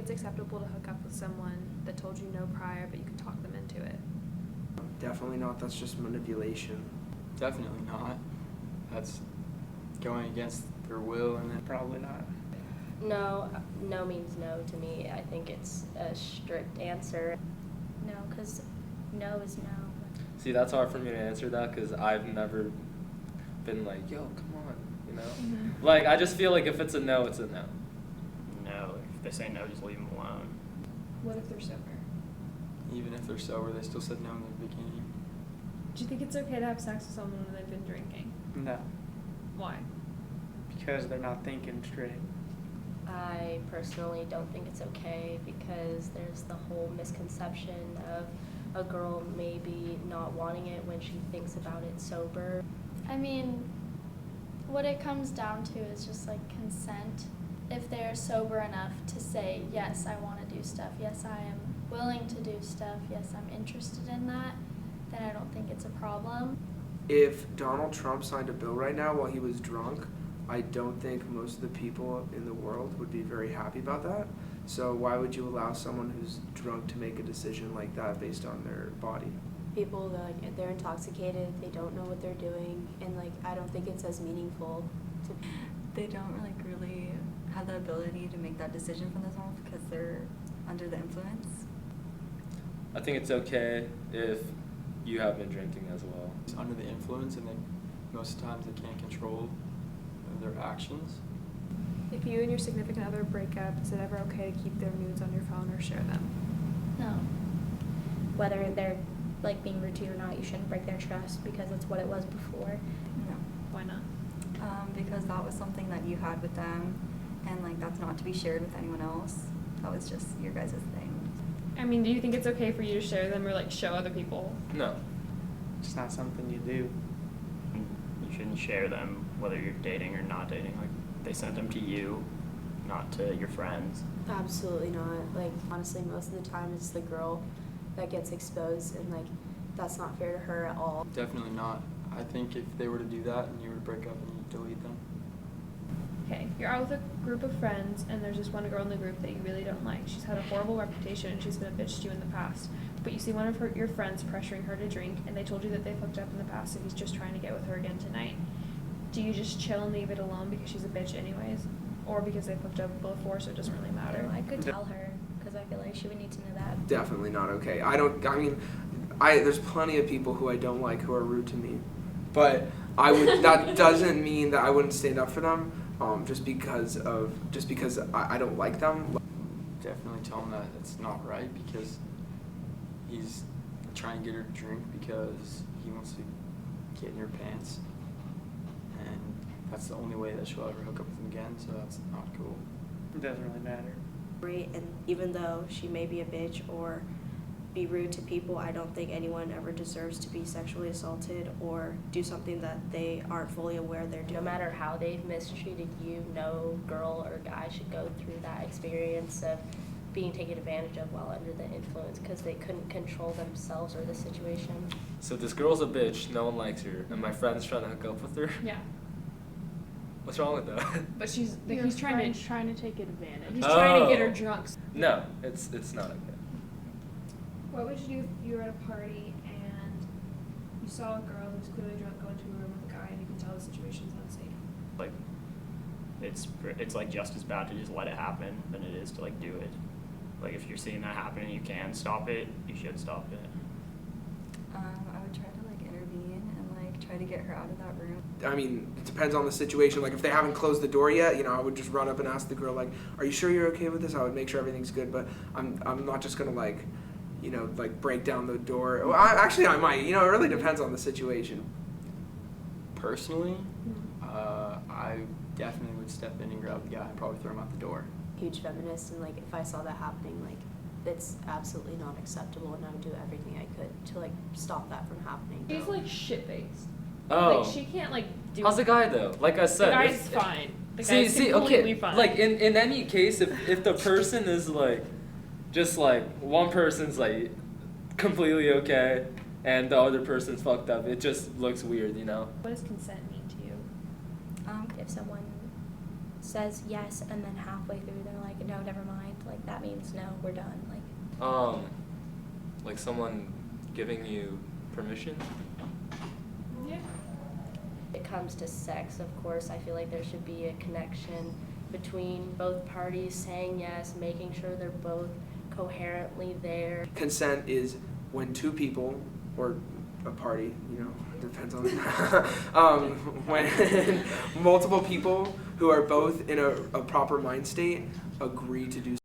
it's acceptable to hook up with someone that told you no prior, but you can talk them into it? Definitely not. That's just manipulation. Definitely not. That's going against their will, and then Probably not. No means no to me. I think it's a strict answer. No, because no is no. See, that's hard for me to answer that because I've never been like, yo, come on, you know? Mm-hmm. Like, I just feel like if it's a no, it's a no. No, if they say no, just leave them alone. What if they're sober? even if they're sober, they still said no in the beginning. Do you think it's okay to have sex with someone when they've been drinking? No, Why? because they're not thinking straight. I personally don't think it's okay because there's the whole misconception of a girl maybe not wanting it when she thinks about it sober. I mean, what it comes down to is just like consent. If they're sober enough to say, yes, I want to do stuff, yes, I am willing to do stuff, yes, I'm interested in that, then I don't think it's a problem. If Donald Trump signed a bill right now while he was drunk, I don't think most of the people in the world would be very happy about that. So why would you allow someone who's drunk to make a decision like that based on their body? People, they're intoxicated, they don't know what they're doing, and I don't think it's as meaningful to. They don't really have the ability to make that decision for themselves because they're under the influence. I think it's okay if you have been drinking as well. It's under the influence, and most of the times they can't control their actions. If you and your significant other break up, is it ever okay to keep their nudes on your phone or share them? No. Whether they're being rude to you or not, you shouldn't break their trust because that's what it was before. No. Why not? Because that was something that you had with them, and that's not to be shared with anyone else. That was just your guys' thing. I mean, do you think it's okay for you to share them or show other people? No. It's not something you do. You shouldn't share them whether you're dating or not dating. They sent them to you, not to your friends. Absolutely not. Honestly, most of the time it's the girl that gets exposed, and that's not fair to her at all. Definitely not. I think if they were to do that and you were to break up and you delete them. Okay, you're out with a group of friends, and there's just one girl in the group that you really don't like. She's had a horrible reputation, and she's been a bitch to you in the past. But you see one of your friends pressuring her to drink, and they told you that they've hooked up in the past, so he's just trying to get with her again tonight. Do you just chill and leave it alone because she's a bitch anyways? Or because they've hooked up before, so it doesn't really matter? I could tell her because I feel like she would need to know that. Definitely not okay. There's plenty of people who I don't like who are rude to me, but that doesn't mean that I wouldn't stand up for them, just because I don't like them. Definitely tell him that it's not right because he's trying to get her to drink because he wants to get in her pants, and that's the only way that she'll ever hook up with him again, so that's not cool. It doesn't really matter. And even though she may be a bitch or be rude to people, I don't think anyone ever deserves to be sexually assaulted or do something that they aren't fully aware they're doing. No matter how they've mistreated you, no girl or guy should go through that experience of being taken advantage of while under the influence because they couldn't control themselves or the situation. So this girl's a bitch, no one likes her, and my friend's trying to hook up with her? Yeah. What's wrong with that? But he's trying to take advantage. He's Oh. trying to get her drunk. No, it's not okay. What would you do if you were at a party and you saw a girl who's clearly drunk go into a room with a guy and you can tell the situation's unsafe? It's just as bad to just let it happen than it is to do it. If you're seeing that happen and you can stop it, you should stop it. I would try to intervene and try to get her out of that room. I mean, it depends on the situation. If they haven't closed the door yet, I would just run up and ask the girl, are you sure you're okay with this? I would make sure everything's good, but I'm not just gonna break down the door. Well, I might. It really depends on the situation. Personally, I definitely would step in and grab the guy and probably throw him out the door. Huge feminist, and if I saw that happening, it's absolutely not acceptable, and I would do everything I could to stop that from happening. He's shit-faced. Oh. She can't do. How's the guy though? Like I said, The guy's fine. The guy's completely fine. In any case, if the person is just one person's completely okay and the other person's fucked up, it just looks weird, What does consent mean to you? If someone says yes and then halfway through they're like, no, never mind, like that means no, we're done. Like someone giving you permission. Yeah. It comes to sex, of course, I feel like there should be a connection between both parties saying yes, making sure they're both coherently there. Consent is when two people, or a party, depends on when multiple people who are both in a proper mind state agree to do